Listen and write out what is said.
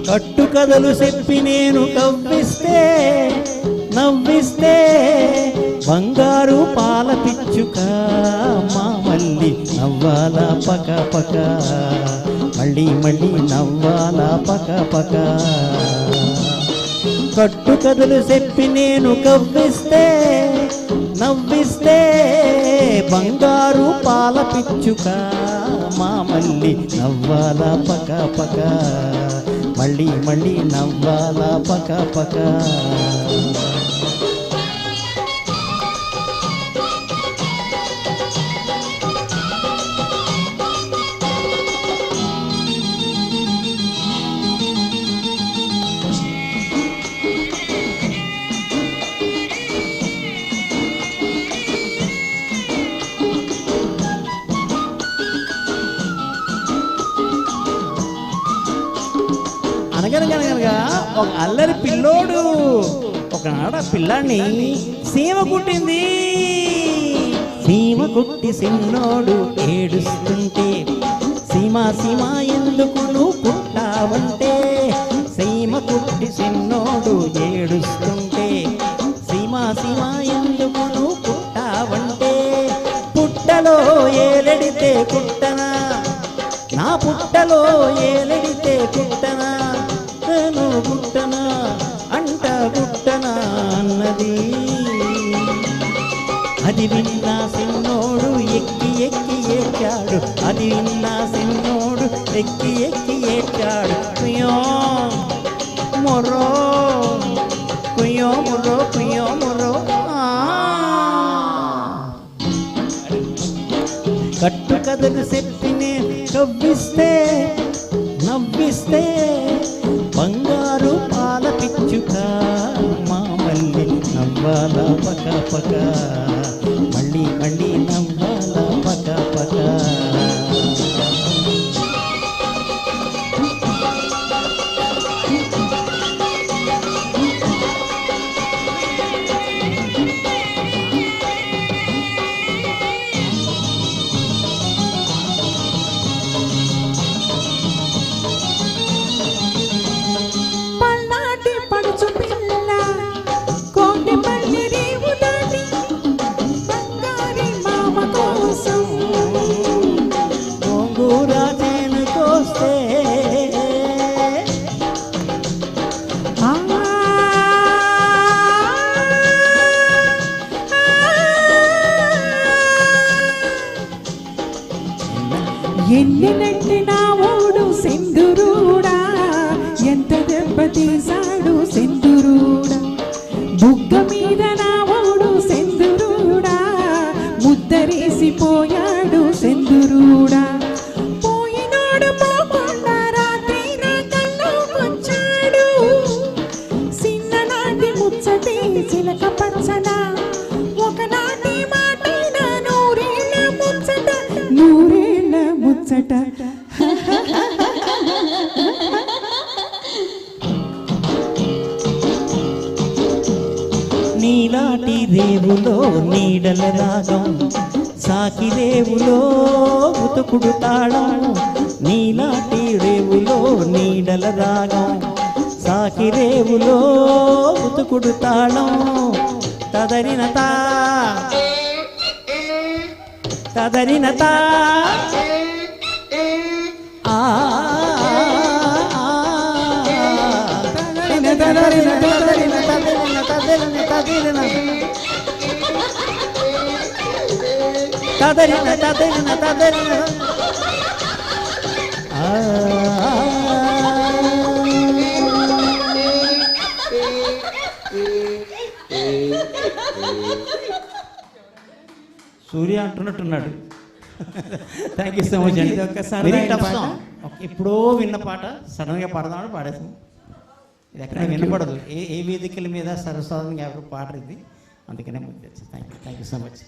కట్టు కథలు చెప్పి నేను కవ్విస్తే నవ్విస్తే బంగారు పాల పిచ్చుక మా మళ్ళీ నవ్వాలా పక పక మళ్ళీ మళ్ళీ నవ్వాలా పక పక కట్టు కథలు చెప్పి నేను కవ్విస్తే నవ్విస్తే బంగారు పాల పిచ్చుక మా మళ్ళీ నవ్వాలా పక పక మళ్ళీ మళ్ళీ నవ్వాలా పక పక అనగనగనగా ఒక అల్లరి పిల్లోడు ఒకనాడ పిల్లాన్ని సీమ కుట్టింది. సీమ కుట్టి సిన్నోడు ఏడుస్తుంటే సీమ సీమ ఎందుకు నువ్వు పుట్టావంటే సీమ కుట్టి సిన్నోడు ఏడుస్తుంటే సీమ సీమ ఎందుకు నువ్వు పుట్టావంటే పుట్టలో ఏలెడితే కుట్టనా నా పుట్టలో ఏలెడితే కుట్టనా గుట్టనా అంట గుట్టనా అన్నది. అది విన్నా సిన్నోడు ఎక్కి ఎక్కి ఏడ్చాడు. అది విన్నా సిన్నోడు ఎక్కి ఎక్కి ఏడ్చాడు. కుయ్యో మొర్రో కుయ్యో మొర్రో కుయ్యో మొర్రో. కట్టు కథలు చెప్పినే కవ్విస్తే నవ్విస్తే బంగారు పాల పిచ్చుక మా మళ్ళీ నవ్వాలా పక పక మళ్ళీ మళ్ళీ నవ్వాలా పక పక. ఎన్నెలంటే నా ఓడు సెందురుడా ఎంత దెబ్బ తీశాడు సెందురుడా బుగ్గ మీద నా ఓడు సెందురుడా ముద్దరేసిపోయాడు సెందురుడా పోయినాడు పోకుండా రాత్రి నా కళ్ళకొచ్చాడు చిన్ననాటి ముచ్చటి చిలక పచ్చన ఒకనాటి మాటైన నూరేళ్ళ ముచ్చట నూరేళ్ళ ముచ్చట. నీలాటి రేవులో నీడల రాగం సాకి రేవులో ఉతుకుడు తాళం. నీలాటి రేవులో నీడల రాగం సాకి రేవులో ఉతుకుడు తాళం. తదరినతా తదరినతా సూర్య అంటున్నట్టున్నాడు. థ్యాంక్ యూ సో మచ్ అండి. Very tough song. ఎప్పుడో విన్న పాట సడన్గా పాడదామని పాడేసాం. ఇది ఎక్కడ వినపడదు. ఏ వేదికల మీద సరస్వతంగా ఎవరు పాడరు ఇది. అందుకనే థ్యాంక్ యూ సో మచ్.